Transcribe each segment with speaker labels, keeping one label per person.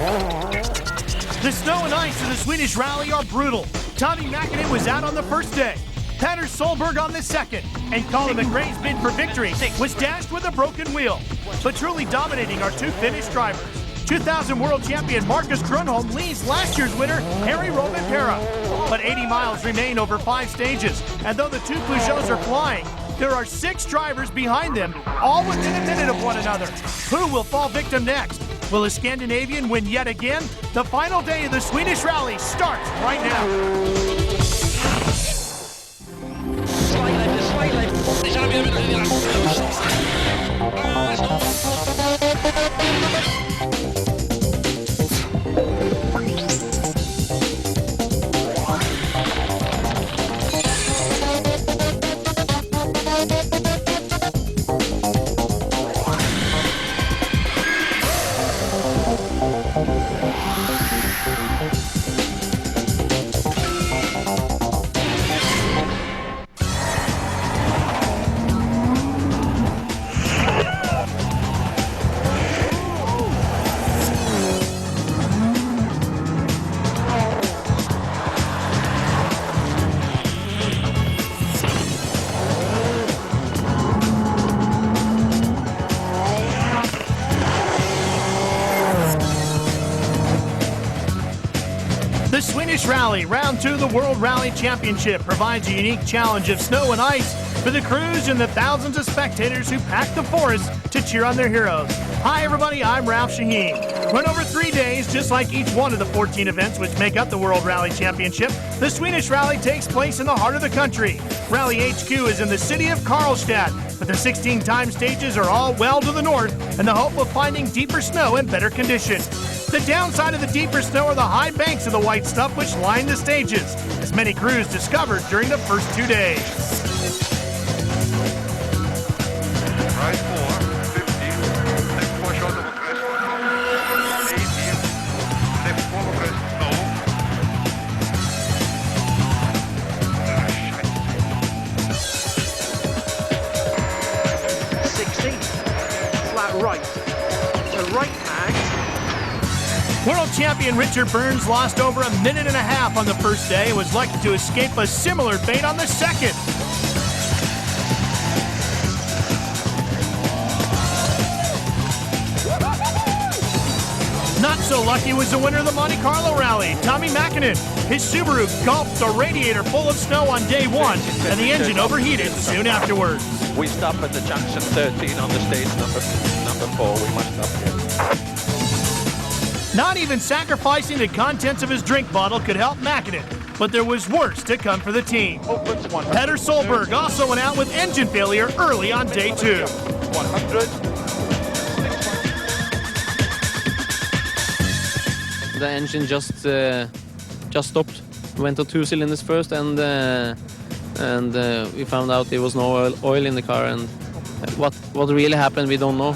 Speaker 1: The snow and ice of the Swedish Rally are brutal. Tommy Mäkinen was out on the first day, Petter Solberg on the second, and Colin McRae's bid for victory was dashed with a broken wheel. But truly dominating are two Finnish drivers. 2000 world champion Marcus Grönholm leads last year's winner, Harry Rovanperä. But 80 miles remain over 5 stages, and though the two Peugeots are flying, there are 6 drivers behind them, all within a minute of one another. Who will fall victim next? Will a Scandinavian win yet again? The final day of the Swedish Rally starts right now. The Swedish Rally, round 2 of the World Rally Championship, provides a unique challenge of snow and ice for the crews and the thousands of spectators who pack the forest to cheer on their heroes. Hi everybody, I'm Ralph Shaheen. Run over 3 days, just like each one of the 14 events which make up the World Rally Championship, the Swedish Rally takes place in the heart of the country. Rally HQ is in the city of Karlstad, but the 16 time stages are all well to the north in the hope of finding deeper snow and better condition. The downside of the deeper snow are the high banks of the white stuff which line the stages, as many crews discovered during the first 2 days.
Speaker 2: Right 4, 50, left 4 short of a crest, 18, left 4 of a crest, no.
Speaker 3: 60, flat right, to right mag.
Speaker 1: World champion Richard Burns lost over a minute and a half on the first day and was lucky to escape a similar fate on the second. Not so lucky was the winner of the Monte Carlo Rally, Tommy Mäkinen. His Subaru gulped a radiator full of snow on day 1, and the engine overheated soon afterwards.
Speaker 4: We stop at the junction 13 on the stage number 4. We must stop here.
Speaker 1: Not even sacrificing the contents of his drink bottle could help Mäkinen, but there was worse to come for the team. Petter Solberg also went out with engine failure early on day 2.
Speaker 4: 100.
Speaker 5: The engine just stopped. Went to 2 cylinders first, and we found out there was no oil in the car, and what really happened we don't know.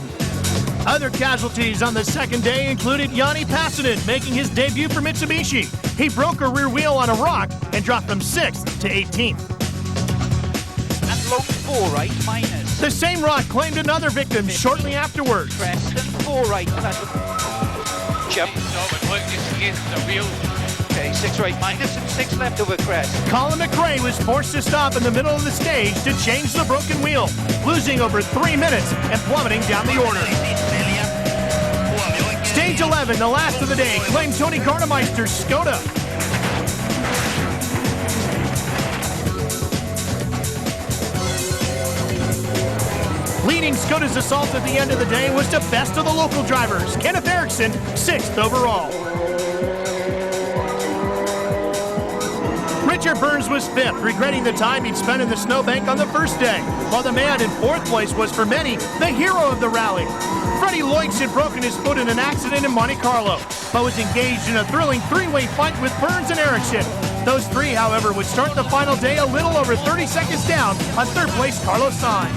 Speaker 1: Other casualties on the second day included Jani Passanen making his debut for Mitsubishi. He broke a rear wheel on a rock and dropped from 6th to 18th.
Speaker 3: And low 4 right, minus.
Speaker 1: The same rock claimed another victim shortly afterwards.
Speaker 3: Crest and 4 right. Jump.
Speaker 2: No, but look, it's against the wheel.
Speaker 3: Okay, 6 right, minus and 6 left over crest.
Speaker 1: Colin McRae was forced to stop in the middle of the stage to change the broken wheel, losing over 3 minutes and plummeting down the order. Stage 11, the last of the day, claimed Tony Gardemeister's Skoda. Leading Skoda's assault at the end of the day was the best of the local drivers, Kenneth Eriksson, 6th overall. Richard Burns was 5th, regretting the time he'd spent in the snowbank on the first day, while the man in 4th place was, for many, the hero of the rally. Freddie Loix had broken his foot in an accident in Monte Carlo, but was engaged in a thrilling 3-way fight with Burns and Eriksson. Those 3, however, would start the final day a little over 30 seconds down on 3rd place Carlos Sainz.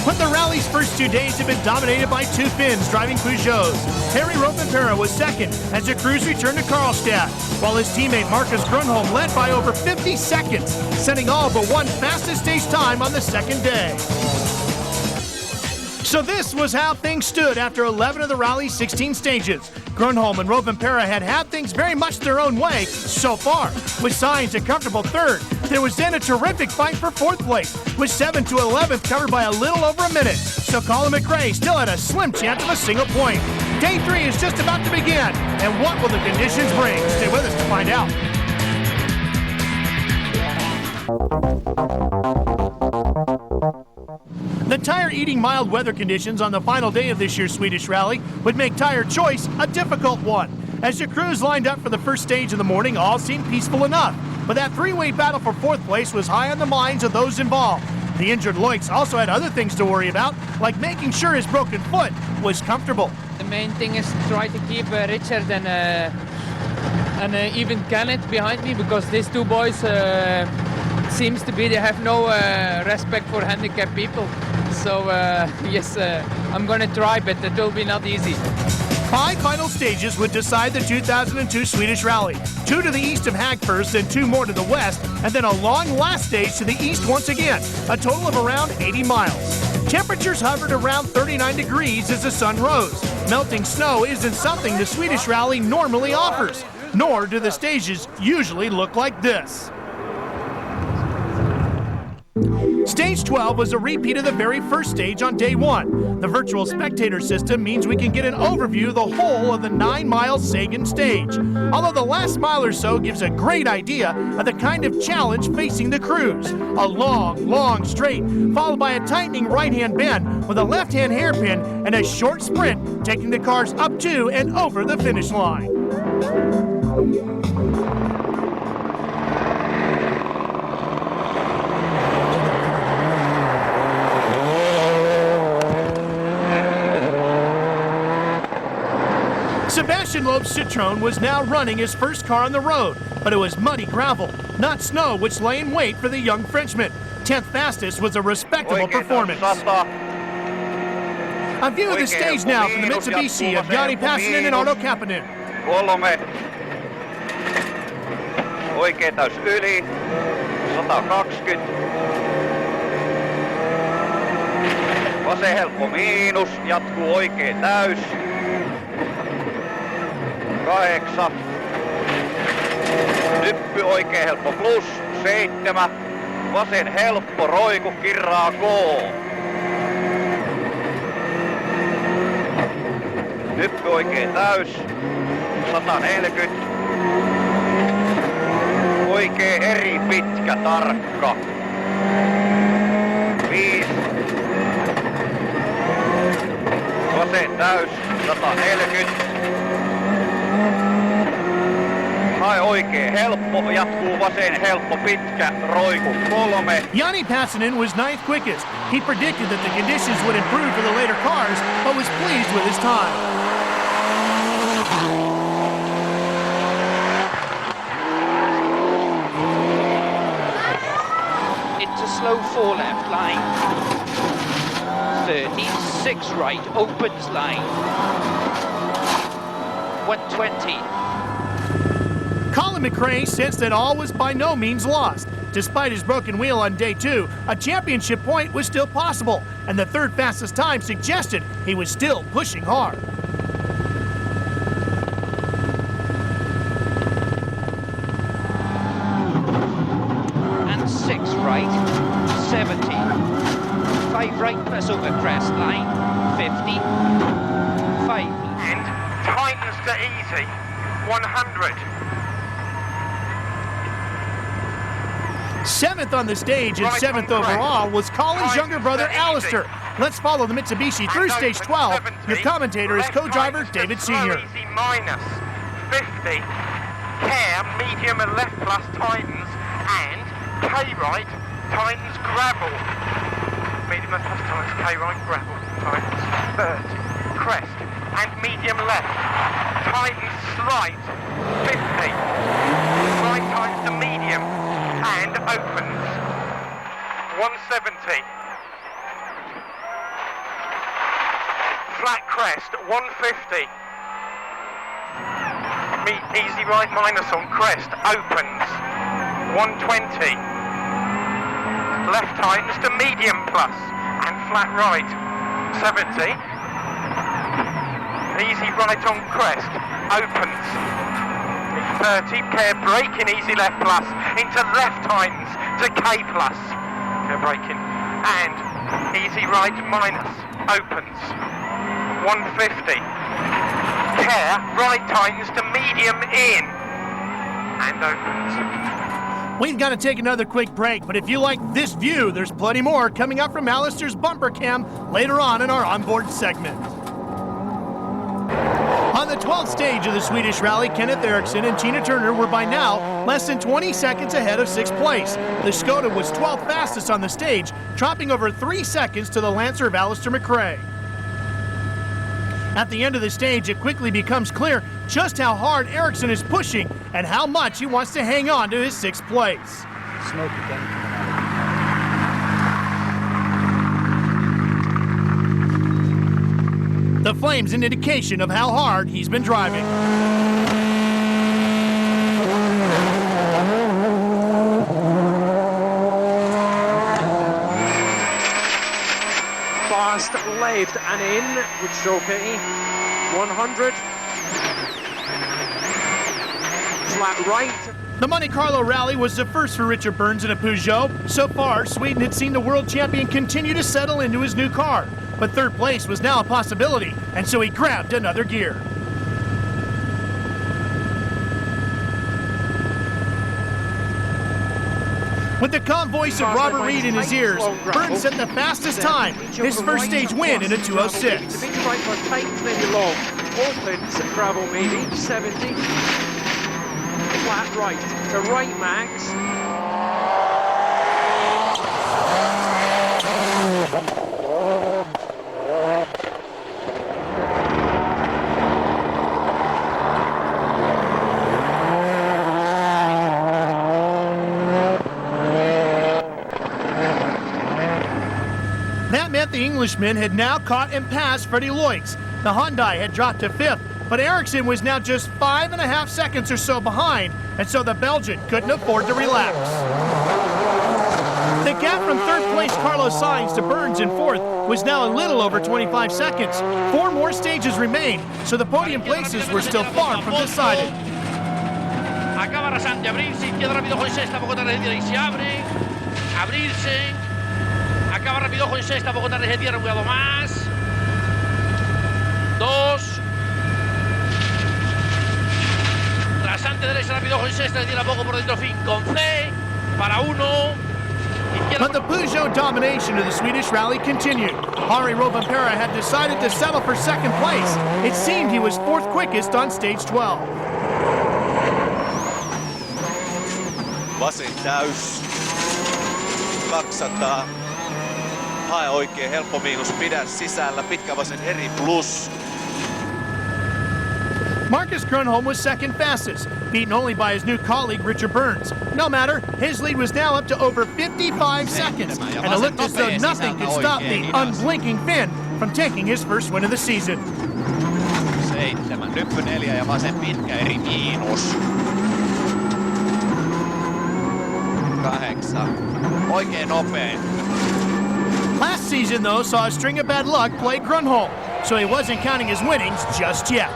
Speaker 1: But the rally's first 2 days have been dominated by 2 Finns driving Peugeots. Harry Rovanperä was 2nd as the crews returned to Karlstad, while his teammate Marcus Grönholm led by over 50 seconds, setting all but one fastest stage time on the second day. So this was how things stood after 11 of the rally's 16 stages. Grönholm and Rovanperä had things very much their own way so far, with Sainz a comfortable third. There was then a terrific fight for fourth place, with 7th to 11th covered by a little over a minute. So Colin McRae still had a slim chance of a single point. Day 3 is just about to begin, and what will the conditions bring? Stay with us to find out. The tire-eating mild weather conditions on the final day of this year's Swedish Rally would make tire choice a difficult one. As your crews lined up for the first stage of the morning, all seemed peaceful enough. But that three-way battle for fourth place was high on the minds of those involved. The injured Loix also had other things to worry about, like making sure his broken foot was comfortable.
Speaker 6: The main thing is try to keep Richard and even Kenneth behind me, because these two boys seems to be they have no respect for handicapped people. So yes, I'm gonna try, but it will be not easy.
Speaker 1: 5 final stages would decide the 2002 Swedish Rally. 2 to the east of Hagfors and 2 more to the west, and then a long last stage to the east once again, a total of around 80 miles. Temperatures hovered around 39 degrees as the sun rose. Melting snow isn't something the Swedish Rally normally offers, nor do the stages usually look like this. Stage 12 was a repeat of the very first stage on day 1. The virtual spectator system means we can get an overview of the whole of the 9-mile Sagan stage, although the last mile or so gives a great idea of the kind of challenge facing the crews. A long, long straight, followed by a tightening right-hand bend with a left-hand hairpin and a short sprint, taking the cars up to and over the finish line. Sebastian Loeb's Citroën was now running his first car on the road, but it was muddy gravel, not snow, which lay in wait for the young Frenchman. 10th fastest was a respectable performance. A view of the stage now from the Mitsubishi of Jani Passanen and Arno Kapanen.
Speaker 2: 3. Oikea täys yli. 120. Vasen helppo miinus. Jatkuu oikea täys. 8. Nyppy oikea helppo plus. 7. Vasen helppo roiku kirraa K. Nyppy oikea täys. 140. Oikea eri pitkä tarkka. 5. Vasen täys. 140. Hae oikea helppo, jatkuu vasen helppo pitkä, roiku 3.
Speaker 1: Jani Passanen was 9th quickest. He predicted that the conditions would improve for the later cars, but was pleased with his time.
Speaker 6: Into slow 4 left line. 30, 6 right, opens line. 120.
Speaker 1: Colin McRae sensed that all was by no means lost. Despite his broken wheel on day 2, a championship point was still possible, and the third fastest time suggested he was still pushing hard.
Speaker 6: And 6 right, 70. 5 right plus over crest line, 50. 5.
Speaker 3: And tightens to easy, 100.
Speaker 1: 7th on the stage and 7th overall was Colin's younger brother, Alistair. Let's follow the Mitsubishi through stage 12. Your commentator is co-driver David Sr.
Speaker 3: Easy minus, 50. Care, medium and left plus tightens. And K-right, tightens gravel. Medium and plus tightens, K-right, gravel, tightens 30. Crest, and medium left. Tightens slight, 50. Right tightens to medium. And opens 170. Flat crest 150. Easy right minus on crest opens 120. Left tightens to medium plus and flat right 70. Easy right on crest, opens. 30, care braking, easy left plus, into left Titans, to K plus. Care braking, and easy right minus, opens. 150. Care, right Titans to medium in, and opens.
Speaker 1: We've got to take another quick break, but if you like this view, there's plenty more coming up from Alistair's bumper cam later on in our onboard segment. On the 12th stage of the Swedish Rally, Kenneth Eriksson and Tina Turner were by now less than 20 seconds ahead of 6th place. The Skoda was 12th fastest on the stage, dropping over 3 seconds to the Lancer of Alistair McRae. At the end of the stage, it quickly becomes clear just how hard Eriksson is pushing and how much he wants to hang on to his 6th place.
Speaker 7: Smoke again.
Speaker 1: The flame's an indication of how hard he's been driving.
Speaker 8: Fast left and in, which is okay. 100. Flat right.
Speaker 1: The Monte Carlo Rally was the first for Richard Burns in a Peugeot. So far, Sweden had seen the world champion continue to settle into his new car. But 3rd place was now a possibility, and so he grabbed another gear. With the calm voice of Robert Reed in his ears, Burns set the fastest time, his first stage win in a 2:06.
Speaker 8: The big right for Titans, maybe long. Opens gravel maybe, 70. Flat right, to right max.
Speaker 1: That meant the Englishman had now caught and passed Freddie Loix. The Hyundai had dropped to 5th, but Eriksson was now just 5.5 seconds or so behind, and so the Belgian couldn't afford to relax. The gap from 3rd place Carlos Sainz to Burns in 4th was now a little over 25 seconds. 4 more stages remained, so the podium places were still far from decided.
Speaker 9: Acaba rasante, abrirse, izquierda rápido con sexta, poco tarde de tierra y se abre. Abrirse. Acaba rápido con sexta, poco tarde de tierra, un cuidado más. 2. Rasante derecha, rápido con sexta, de tierra poco por dentro, fin con C. Para 1.
Speaker 1: But the Peugeot domination of the Swedish Rally continued. Harry Rovanperä had decided to settle for 2nd place. It seemed he was 4th quickest on stage 12.
Speaker 10: Vasen täys. 200. Hae oikein, helppo miinus, pidä sisällä, pitkä vasen eri plus.
Speaker 1: Marcus Grönholm was 2nd fastest, beaten only by his new colleague Richard Burns. No matter, his lead was now up to over 55 seconds, and it looked as though nothing could stop the unblinking Finn from taking his first win of the season.
Speaker 10: 7, nyppy 4 ja vasen pitkä eri miinus. 8, oikein nopein.
Speaker 1: Last season, though, saw a string of bad luck play Grönholm, so he wasn't counting his winnings just yet.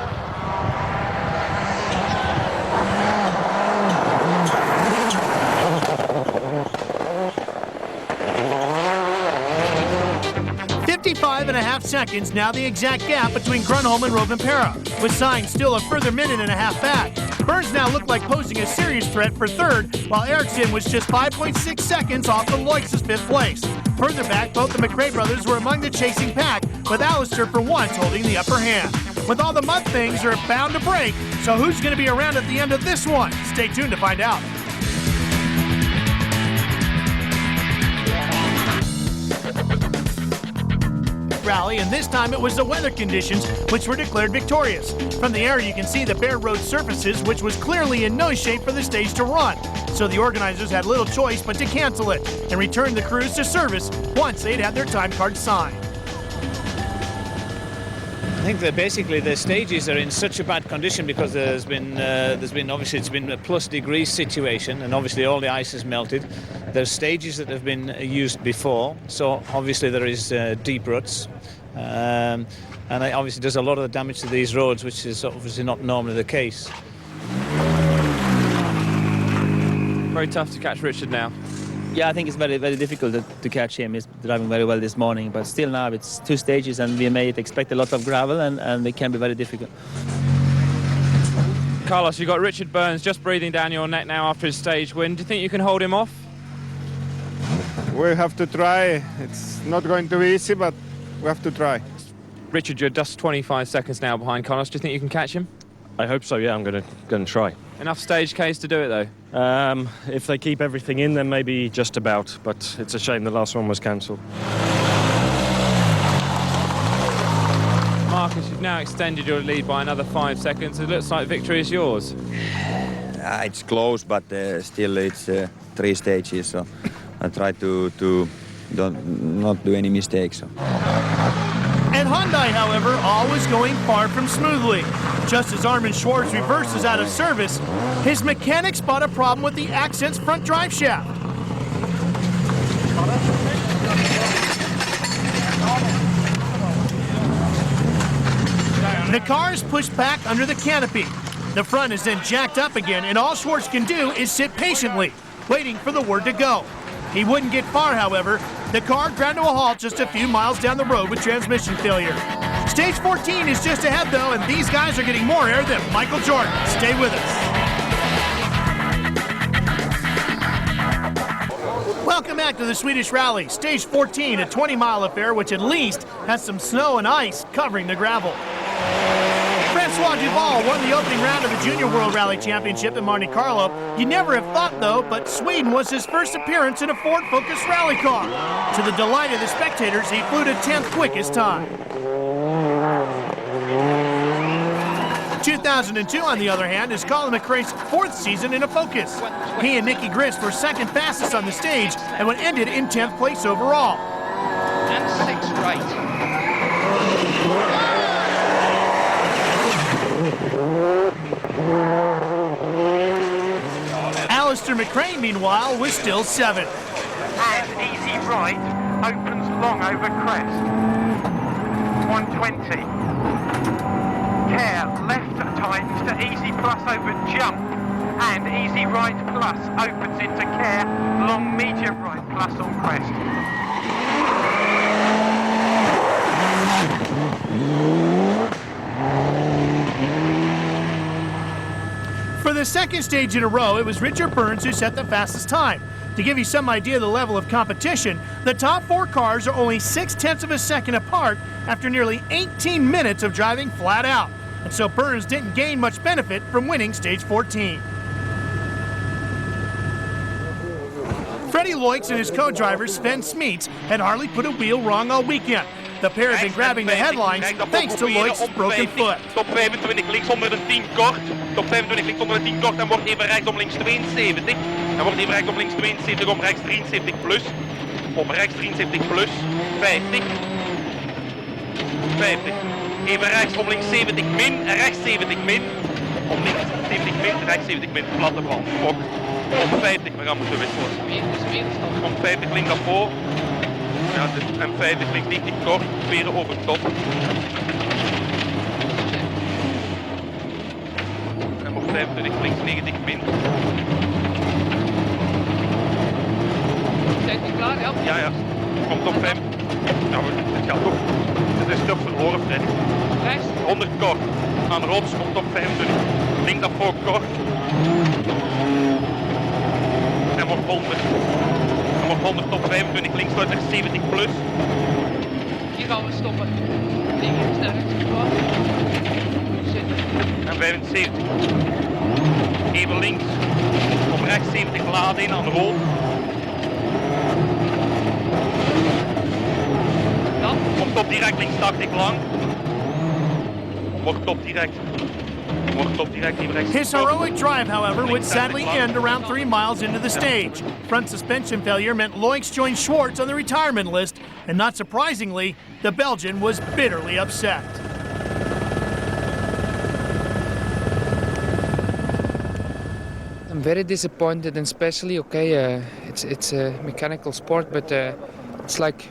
Speaker 1: Five and a half seconds, now the exact gap between Grönholm and Rovanperä, with Sainz still a further 1.5 minutes back. Burns now looked like posing a serious threat for 3rd, while Eriksson was just 5.6 seconds off of Loix's 5th place. Further back, both the McRae brothers were among the chasing pack, with Alistair for once holding the upper hand. With all the mud things are bound to break, so who's going to be around at the end of this one? Stay tuned to find out. Rally, and this time it was the weather conditions which were declared victorious. From the air you can see the bare road surfaces, which was clearly in no shape for the stage to run. So the organizers had little choice but to cancel it and return the crews to service once they'd had their time cards signed.
Speaker 7: I think that basically the stages are in such a bad condition because there's been obviously it's been a plus degrees situation, and obviously all the ice has melted. There's stages that have been used before, so obviously there is deep ruts. and it obviously does a lot of the damage to these roads, which is obviously not normally the case.
Speaker 11: Very tough to catch Richard now.
Speaker 12: Yeah, I think it's very, very difficult to catch him. He's driving very well this morning, but still now it's 2 stages and we may expect a lot of gravel and it can be very difficult.
Speaker 11: Carlos, you've got Richard Burns just breathing down your neck now after his stage win. Do you think you can hold him off?
Speaker 13: We have to try. It's not going to be easy, but we have to try.
Speaker 11: Richard, you're just 25 seconds now behind Carlos. Do you think you can catch him?
Speaker 14: I hope so, yeah, I'm going to try.
Speaker 11: Enough stage case to do it, though?
Speaker 14: If they keep everything in, then maybe just about, but it's a shame the last one was cancelled.
Speaker 11: Marcus, you've now extended your lead by another 5 seconds. It looks like victory is yours.
Speaker 15: It's close, but still it's 3 stages, so I try to not do any mistakes. So.
Speaker 1: And Hyundai, however, always going far from smoothly. Just as Armin Schwartz reverses out of service, his mechanics spot a problem with the Accent's front drive shaft. The car is pushed back under the canopy. The front is then jacked up again, and all Schwartz can do is sit patiently, waiting for the word to go. He wouldn't get far, however. The car ground to a halt just a few miles down the road with transmission failure. Stage 14 is just ahead, though, and these guys are getting more air than Michael Jordan. Stay with us. Welcome back to the Swedish Rally. Stage 14, a 20-mile affair, which at least has some snow and ice covering the gravel. Francois Duval won the opening round of the Junior World Rally Championship in Monte Carlo. You never have thought, though, but Sweden was his first appearance in a Ford Focus rally car. To the delight of the spectators, he flew to 10th quickest time. 2002, on the other hand, is Colin McRae's 4th season in a Focus. He and Nicky Grist were second fastest on the stage and what ended in 10th place overall.
Speaker 9: And 6th right.
Speaker 1: Alistair McRae, meanwhile, was still 7th.
Speaker 3: And easy right opens long over crest. 120. Care left tightens to easy plus over jump. And easy right plus opens into care. Long medium right plus on crest.
Speaker 1: For the second stage in a row, it was Richard Burns who set the fastest time. To give you some idea of the level of competition, the top 4 cars are only 0.6 of a second apart after nearly 18 minutes of driving flat out. And so Burns didn't gain much benefit from winning stage 14. Freddie Loix and his co-driver Sven Smeets had hardly put a wheel wrong all weekend. The pair have been grabbing the headlines thanks to Loix's broken foot.
Speaker 16: Top 25 links onder een 10 kort. Top 25 links onder een 10 kort en wordt even rechts om links 72. En wordt even rechts om links 72, om rechts 73 plus. Om rechts 73 plus. 50. 50. Even rechts om links 70 min en rechts 70 min. Om links 70 min, rechts 70 min. Platte brand. Fok. Om 50, we gaan moeten wisselen. Om 50 links naar voor. Ja, dus en 50 links 90 kort, veren over top. En op 25 links 90 min.
Speaker 6: Zijn die klaar? Ja.
Speaker 16: Ja, ja. Komt op 5. Nou, het gaat toch. Het is toch verloren, Freddy.
Speaker 6: Rechts.
Speaker 16: 100 kort. Aan rood komt op 25. Links naar voor kort. En wordt 100. En wordt 100 top 25 links uit naar 70 plus.
Speaker 6: Hier gaan we stoppen. Tegen sterk.
Speaker 16: En 75. Even links. Op rechts 70 laden in aan de rood.
Speaker 6: Dan?
Speaker 16: Komt top direct links 80 lang. Wordt top direct.
Speaker 1: His heroic drive, however, would sadly end around 3 miles into the stage. Front suspension failure meant Loix joined Schwartz on the retirement list, and not surprisingly, the Belgian was bitterly upset.
Speaker 6: I'm very disappointed, and especially, it's a mechanical sport, but it's like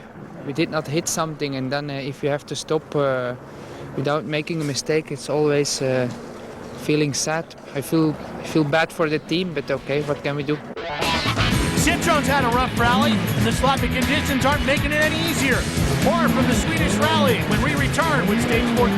Speaker 6: we did not hit something, and then if you have to stop without making a mistake, it's always feeling sad. I feel bad for the team, but okay, what can we do?
Speaker 1: Citroen's had a rough rally, and the sloppy conditions aren't making it any easier. More from the Swedish Rally when we return with stage 14.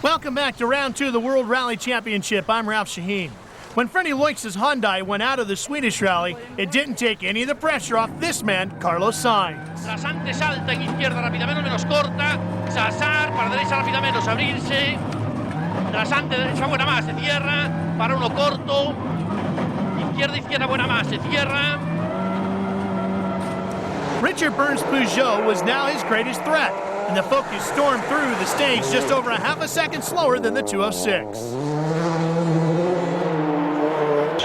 Speaker 1: Welcome back to round 2 of the World Rally Championship. I'm Ralph Shaheen. When Freddie Loix's Hyundai went out of the Swedish Rally, it didn't take any of the pressure off this man, Carlos Sainz.
Speaker 9: Rasante salta en izquierda rápidamente, menos corta. Sasar para derecha rápida menos, abrirse. Rasante derecha buena más, se cierra. Para uno corto. Izquierda buena más, se cierra.
Speaker 1: Richard Burns Peugeot was now his greatest threat, and the Focus stormed through the stage just over a half a second slower than the 206.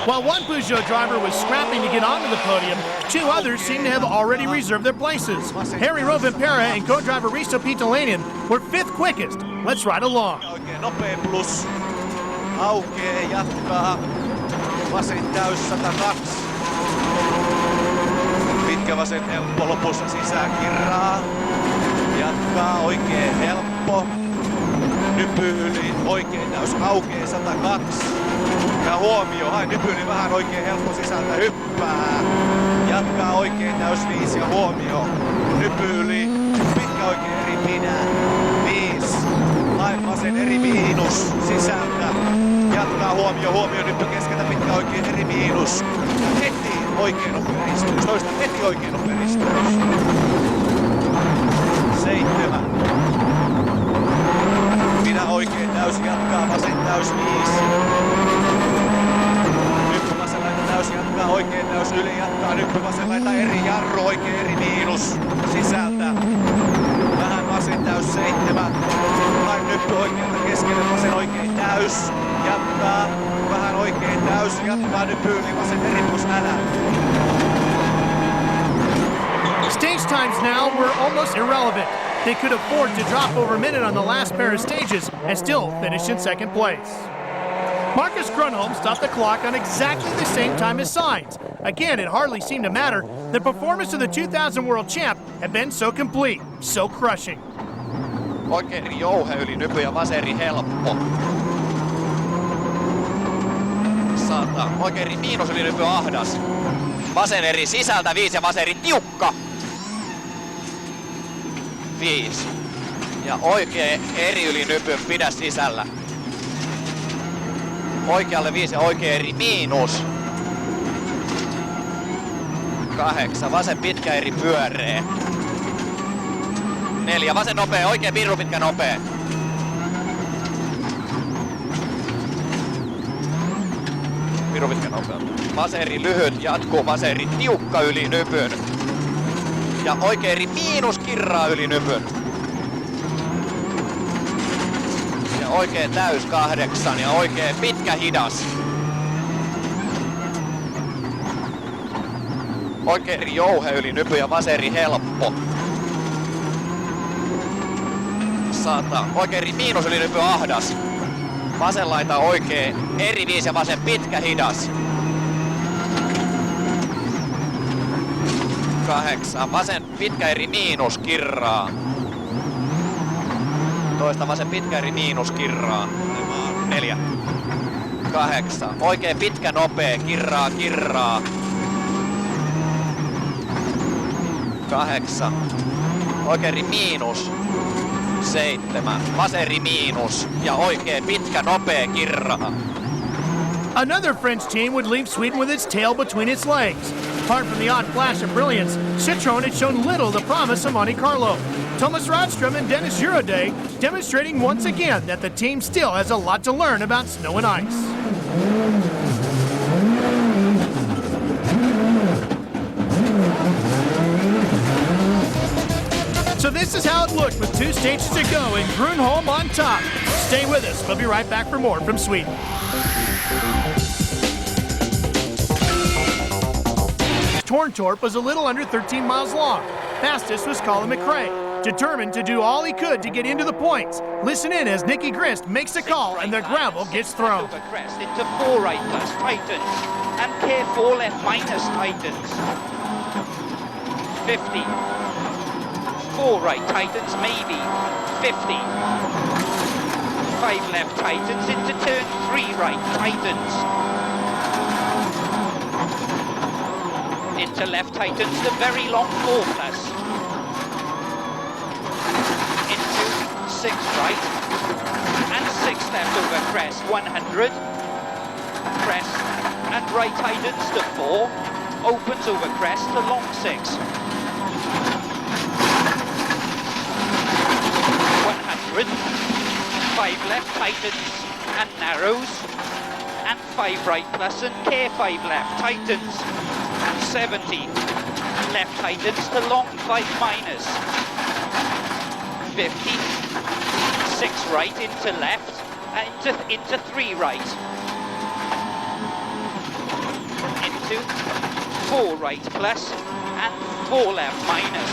Speaker 1: While one Peugeot driver was scrapping to get onto the podium, 2 others seemed to have already reserved their places. Harry Rovanperä and co-driver Risto Pitalainen were 5th quickest. Let's ride along.
Speaker 10: Oikein nopea plus. Aukee, jatkaa. Vasen täys 102. Pitkä vasen helppo lopussa sisään kirraa. Jatkaa oikein helppo. Nypy yli, oikein täys aukee 102. Ja huomio, nypy yli vähän oikein helppo sisältä hyppää. Jatkaa oikein täys 5 ja huomio. Nypy yli, pitkä oikein eri pidä. 5. Vasen eri miinus sisältä. Jatkaa huomio nyppy keskeltä pitkä oikein eri miinus. Heti oikein nopea risteys. Toista heti oikein nopea risteys. 7. Minä oikein täys jatkaa vasen täys 5. Nyppy vasen laita täys jatkaa oikein täys yli jatkaa. Nyppy vasen laita eri jarru oikein eri miinus sisältä. Vähän vasen täys 7. Lain nyppy oikealta keskelle vasen oikein täys. Jatkaa. Vähän oikein täys. Jatkaa nyppy yli vasen eri plus älä.
Speaker 1: Stage times now were almost irrelevant. They could afford to drop over a minute on the last pair of stages and still finish in 2nd place. Marcus Grönholm stopped the clock on exactly the same time as Sainz. Again, it hardly seemed to matter. The performance of the 2000 world champ had been so complete, so crushing.
Speaker 10: Oikein jouhe yli nypy ja vaseri helppo. 100. Oikein miinus yli nypy ahdas. Vasen eri sisältä 5 ja vaseri tiukka. 5. Ja oikein eri yli nypy pidä sisällä. Oikealle 5 ja oikein eri miinus. 8. Vasen pitkä eri pyöree. 4. Vasen nopea, oikein piru pitkä nopea. Piru pitkä nopea. Vaseri lyhyt jatkuu, vaseri tiukka yli nypyn. Ja oikein eri miinus kirraa yli nypyn. Ja oikein täys 8 ja oikein pitkä hidas. Oikein eri jouhe yli nypy ja vaseri helppo. 100. Oikein eri miinus yli nypy ahdas. Vasen laita oikein eri 5 ja vasen pitkä hidas. 8. Vasen pitkä eri miinus kirraa. Toista vasen pitkä eri miinus kirraa. 4. 8. Oikein pitkä nopea kirraa. 8. Oikein eri miinus. 7. Vaseri miinus ja oikein pitkä nopea kirraa.
Speaker 1: Another French team would leave Sweden with its tail between its legs. Apart from the odd flash of brilliance, Citroën had shown little the promise of Monte Carlo. Thomas Rodström and Dennis Euroday demonstrating once again that the team still has a lot to learn about snow and ice. So this is how it looked with 2 stages to go and Grönholm on top. Stay with us. We'll be right back for more from Sweden. Torntorp was a little under 13 miles long. Fastest was Colin McRae, determined to do all he could to get into the points. Listen in as Nicky Grist makes a call and the gravel gets thrown.
Speaker 17: Into 4 right plus tightens and K4 left minus tightens. 50. 4 right tightens, maybe. 50. 5 left tightens into turn 3 right tightens. Into left tightens the very long 4 plus. Into 6 right and 6 left over crest 100. Crest and right tightens to 4. Opens over crest to long 6. 100. 5 left tightens and narrows. And 5 right plus and care 5 left tightens. 70. Left tightens to long 5 minus. 50. 6 right into left and into 3 right. Into 4 right plus and 4 left minus.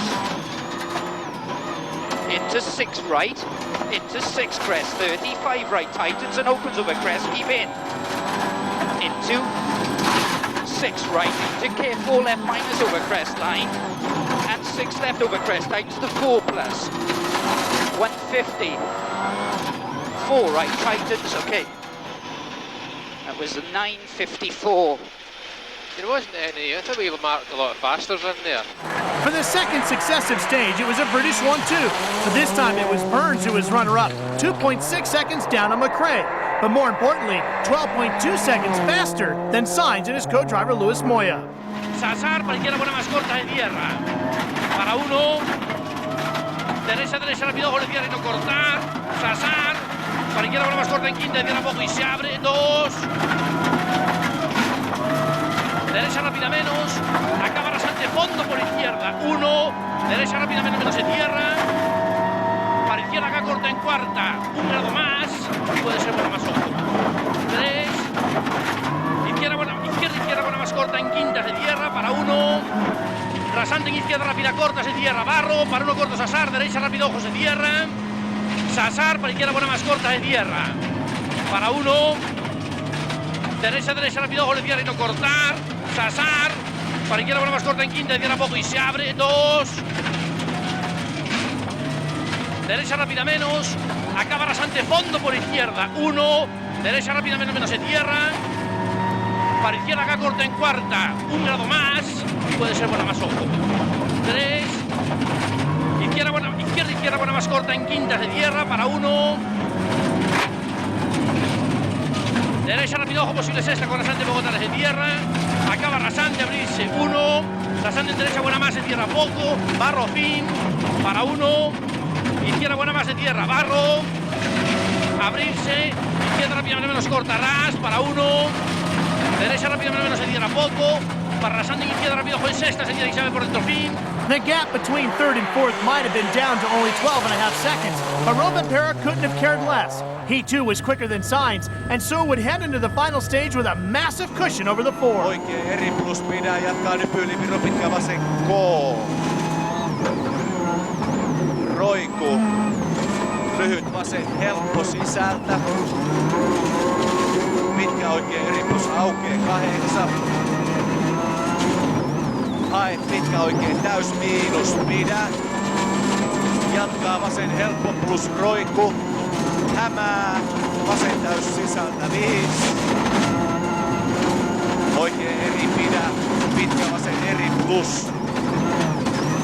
Speaker 17: Into 6 right, into 6 crest 30, 5 right tightens and opens over crest, keep in. Into 6 right, into care 4 left minus over crest line, and 6 left over crest tightens to 4 plus. 150. 4 right tightens, okay. That was 9:54.
Speaker 9: There wasn't any, I thought we marked a lot of fasters in there.
Speaker 1: For the second successive stage, it was a British 1-2. But this time it was Burns who was runner-up, 2.6 seconds down on McRae. But more importantly, 12.2 seconds faster than Sainz and his co-driver Luis Moya.
Speaker 9: Sasar para izquierda, buena más corta de tierra. Para 1. Derecha, rápido, ojo de tierra y no cortar. Sasar para izquierda, buena más corta en quinta, de tierra poco y se abre. 2. Derecha rápida menos, acaba rasante fondo por izquierda, 1, derecha rápida menos de tierra, para izquierda acá corta en cuarta, 1 grado más, puede ser buena más ojo, 3, izquierda buena más corta en quintas de tierra, para 1, rasante en izquierda rápida cortas de tierra, Barro, para 1 corto Sasar, derecha rápido ojos de tierra, Sasar para izquierda buena más corta de tierra, para 1, derecha rápido ojo de tierra y no cortar, Sasar, para izquierda buena más corta en quinta, de tierra poco y se abre, 2. Derecha rápida menos, acaba rasante fondo por izquierda, 1. Derecha rápida menos de tierra, para izquierda acá corta en cuarta, 1 grado más, puede ser buena más ojo, 3. Izquierda buena más corta en quintas de tierra, para 1. Derecha rápido ojo posible sexta con rasante poco tarde de tierra. Acaba rasante abrirse 1. Rasante en derecha buena más de tierra poco. Barro fin. Para 1. Izquierda buena más de tierra. Barro. Abrirse. Izquierda rápida menos corta. Ras. Para 1. Derecha rápida menos de tierra poco. Para rasante en izquierda rápido ojo en sexta. Se tierra y se abre por dentro fin.
Speaker 1: The gap between third and fourth might have been down to only 12.5 seconds, but Rovanperä couldn't have cared less. He too was quicker than Sainz, and so would head into the final stage with a massive cushion over the 4.
Speaker 10: Oikein eri plus pidä, jatkaa nypyli, Viro pitkä vasen K. Roiku. Lyhyt vasen helppo sisältä. Pitkä oikein eri plus aukee 8. Hae pitkä oikein täys miinus pidä. Jatkaa vasen helppo plus roiku. Hämää, vasen täys sisältä 5. Oikein eri pidä, pitkä vasen eri plus.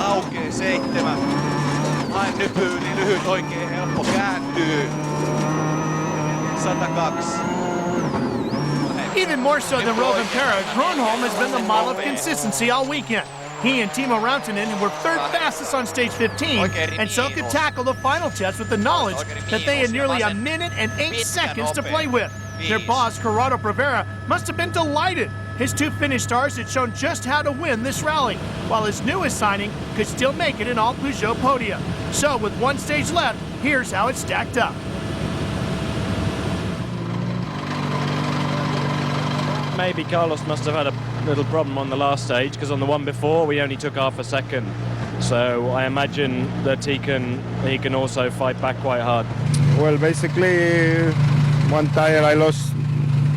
Speaker 10: Aukee 7. Hae nypyyli, lyhyt oikein helppo kääntyy. 102.
Speaker 1: Even more so than Rovanperä, Gronholm has been the model of consistency all weekend. He and Timo Räikkönen were third fastest on stage 15, and so could tackle the final test with the knowledge that they had nearly a minute and 8 seconds to play with. Their boss, Corrado Provera, must have been delighted. His 2 Finnish stars had shown just how to win this rally, while his newest signing could still make it in all Peugeot podia. So with 1 stage left, here's how it stacked up.
Speaker 14: Maybe Carlos must have had a little problem on the last stage, because on the one before we only took half a second. So I imagine that he can also fight back quite hard.
Speaker 13: Well, basically, one tire I lost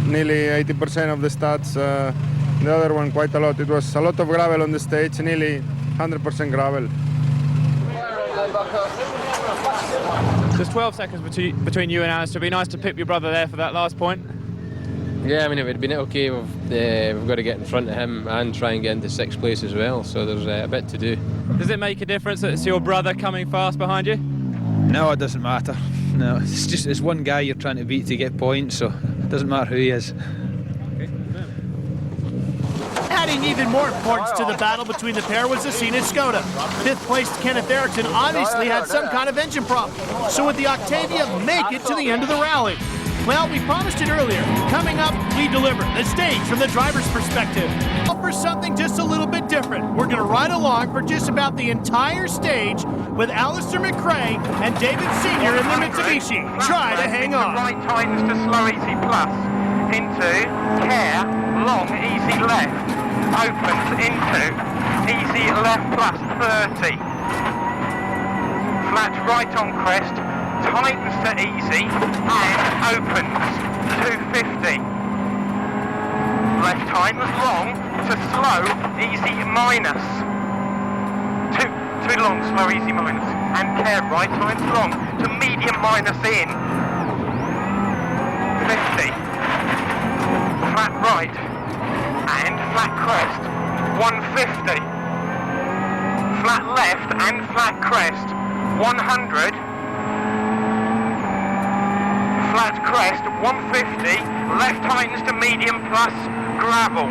Speaker 13: nearly 80% of the stats. The other one quite a lot. It was a lot of gravel on the stage, nearly 100% gravel.
Speaker 11: There's 12 seconds between you and Alistair. It'd be nice to pip your brother there for that last point.
Speaker 18: Yeah, I mean, it would have been okay. We've got to get in front of him and try and get into 6th place as well, so there's a bit to do.
Speaker 11: Does it make a difference that it's your brother coming fast behind you?
Speaker 12: No, it doesn't matter. No, it's one guy you're trying to beat to get points, so it doesn't matter who he is.
Speaker 1: Adding even more importance to the battle between the pair was the Scenic Skoda. 5th placed Kenneth Eriksson obviously had some kind of engine problem, so would the Octavia make it to the end of the rally? Well, we promised it earlier. Coming up, we deliver the stage from the driver's perspective. For something just a little bit different, we're going to ride along for just about the entire stage with Alistair McRae and David Sr. in the Mitsubishi. Try to hang on.
Speaker 3: Right tightens to slow easy plus. Into care, long, easy left. Opens into easy left plus 30. Flat right on crest. Tightens to easy and opens 250. Left tightens long to slow easy minus. Too long, slow easy minus. And care right tightens long to medium minus in. 50. Flat right and flat crest 150. Flat left and flat crest 100. Flat crest 150, left tightens to medium plus gravel.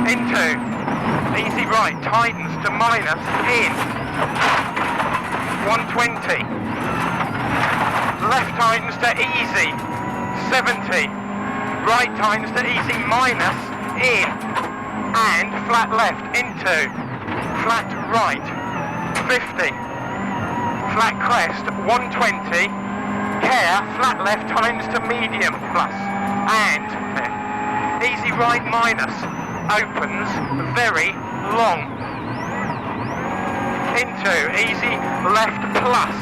Speaker 3: Into easy right, tightens to minus in 120. Left tightens to easy 70. Right tightens to easy minus in and flat left into flat right 50. Flat crest 120, care flat left tightens to medium plus and easy right minus opens very long into easy left plus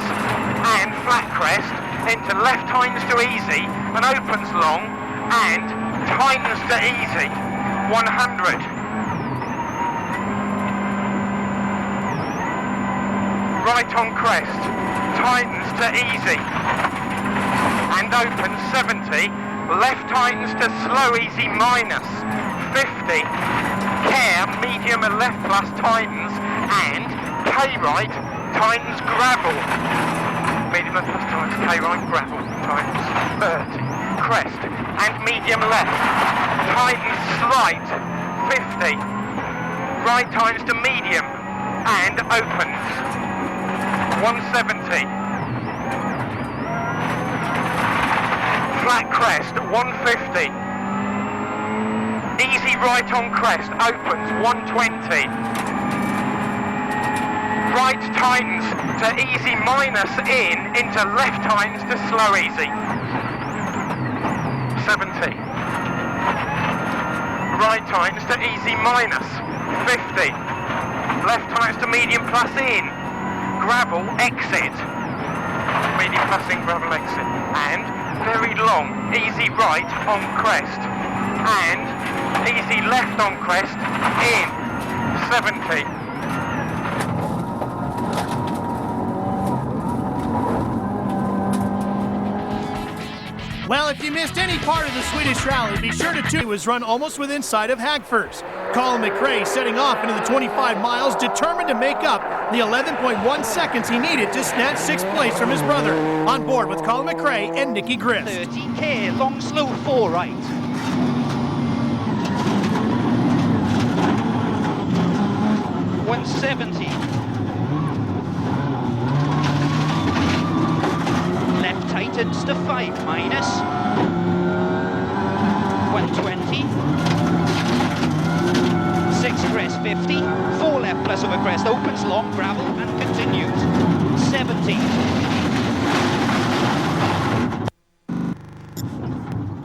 Speaker 3: and flat crest into left tightens to easy and opens long and tightens to easy 100. Right on crest, tightens to easy and opens 70, left tightens to slow easy minus 50, care medium and left plus tightens and K right tightens gravel, medium and plus tightens K right gravel tightens 30, crest and medium left tightens slight 50, right tightens to medium and opens 170. Flat crest 150. Easy right on crest opens 120. Right tightens to easy minus in into left tightens to slow easy 70. Right tightens to easy minus 50. Left tightens to medium plus in gravel exit, medium plus in gravel exit, and very long, easy right on crest, and easy left on crest in 70.
Speaker 1: Well, if you missed any part of the Swedish Rally, be sure to tune in. It was run almost within sight of Hagfors. Colin McRae setting off into the 25 miles, determined to make up the 11.1 seconds he needed to snatch 6th place from his brother. On board with Colin McRae and Nicky Grist.
Speaker 17: 30k, long slow 4 right. $170. Left tightens to 5 minus. 120. 6 crest 50. 4 left plus over crest opens long gravel and continues. 70.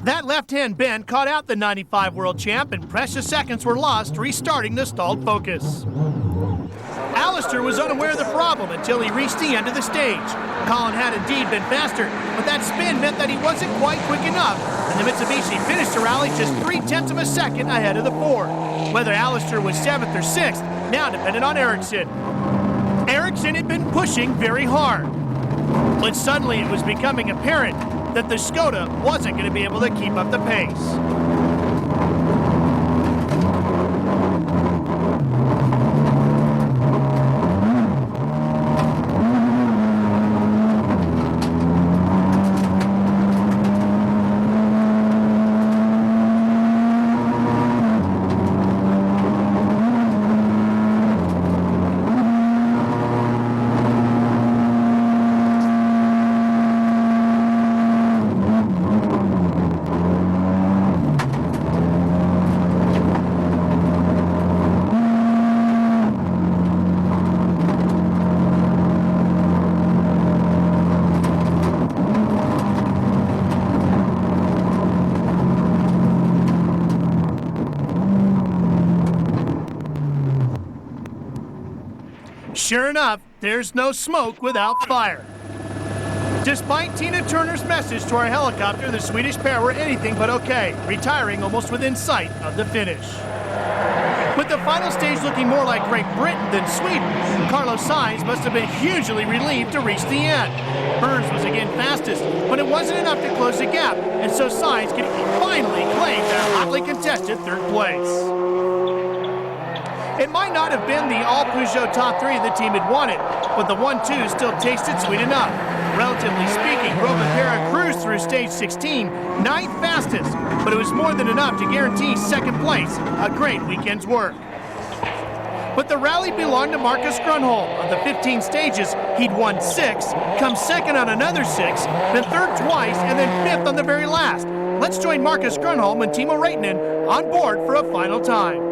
Speaker 1: That That left-hand bend caught out the 95 world champ, and precious seconds were lost, restarting the stalled focus. Alistair was unaware of the problem until he reached the end of the stage. Colin had indeed been faster, but that spin meant that he wasn't quite quick enough, and the Mitsubishi finished the rally just 0.3 of a second ahead of the Ford. Whether Alistair was 7th or 6th now depended on Ericsson. Ericsson had been pushing very hard, but suddenly it was becoming apparent that the Skoda wasn't going to be able to keep up the pace. Sure enough, there's no smoke without fire. Despite Tina Turner's message to our helicopter, the Swedish pair were anything but okay, retiring almost within sight of the finish. With the final stage looking more like Great Britain than Sweden, Carlos Sainz must have been hugely relieved to reach the end. Burns was again fastest, but it wasn't enough to close the gap, and so Sainz could finally claim their hotly contested 3rd place. It might not have been the all-Peugeot top 3 the team had wanted, but the 1-2 still tasted sweet enough. Relatively speaking, Rovanperä cruised through stage 16, 9th fastest, but it was more than enough to guarantee 2nd place, a great weekend's work. But the rally belonged to Marcus Grönholm. Of the 15 stages, he'd won 6, come 2nd on another 6, then 3rd twice, and then 5th on the very last. Let's join Marcus Grönholm and Timo Räikkönen on board for a final time.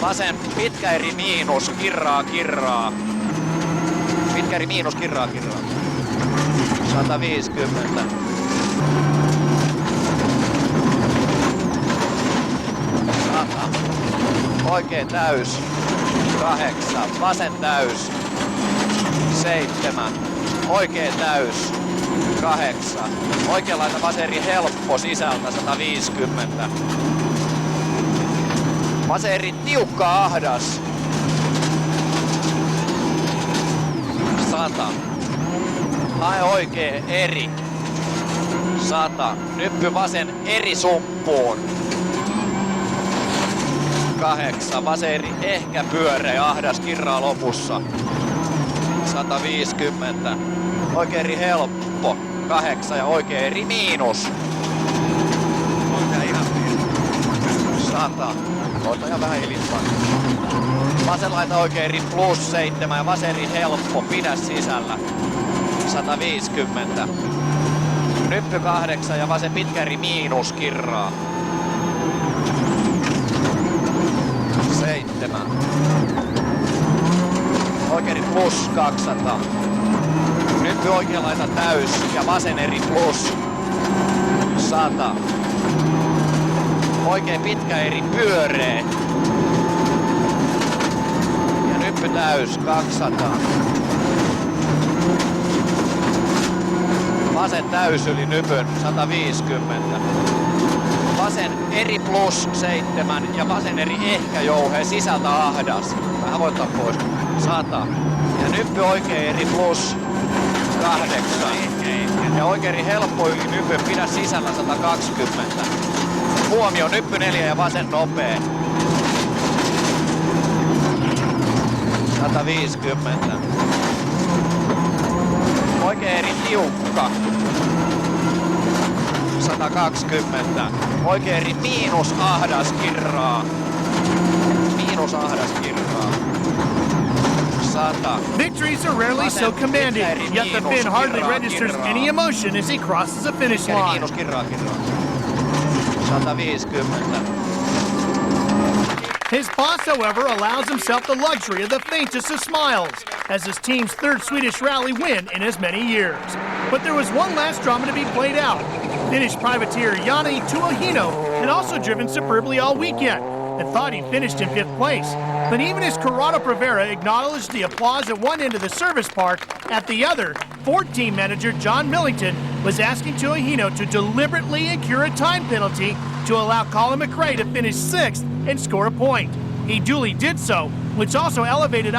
Speaker 10: Vasen pitkä eri miinus, kirraa. Pitkä eri miinus, kirraa. 150. Oikein täys. 8. Vasen täys. 7. Oikein täys. 8. Oikein laita vaseri helppo sisältä. 150. Vaseri tiukka ahdas. 100. Hae oikee eri. 100. Nyppy vasen eri sumppuun. 8. Vaseri ehkä pyöreä ahdas kirraa lopussa. 150. Oikee eri helppo. 8 ja oikee eri miinus. 100. Ota ihan vähän hiljempaa. Vasen laita oikein eri plus 7 ja vaseri helppo, pidä sisällä. 150. Nyppy 8 ja vasen pitkä eri miinus kirraa. 7. Oikein eri plus 200. Nyppy oikein laita täys ja vasen eri plus 100. Oikein pitkä eri pyöree. Ja nyppy täys 200. Vasen täys yli nypyn 150. Vasen eri plus 7 ja vasen eri ehkä jouhee sisältä ahdas. Vähän voittaa pois. 100. Ja nyppy oikein eri plus 8. Ja oikein eri helppo yli nypyn pidä sisällä 120. Huomio, nyppy 4 ja vasen nopee. 150. Oikein eri tiukka. 120. Oikein eri miinus ahdas kirraa. Miinus ahdas kirraa. 100.
Speaker 1: Victories are rarely so commanding, yet the Finn hardly registers any emotion as he crosses the finish line.
Speaker 10: Miinus kirraa. 150.
Speaker 1: His boss, however, allows himself the luxury of the faintest of smiles as his team's 3rd Swedish Rally win in as many years. But there was one last drama to be played out. Finnish privateer Jani Tuohino had also driven superbly all weekend and thought he finished in 5th place. But even as Corrado Provera acknowledged the applause at one end of the service park, at the other, Ford team manager John Millington was asking Tuohino to deliberately incur a time penalty to allow Colin McRae to finish 6th and score a point. He duly did so, which also elevated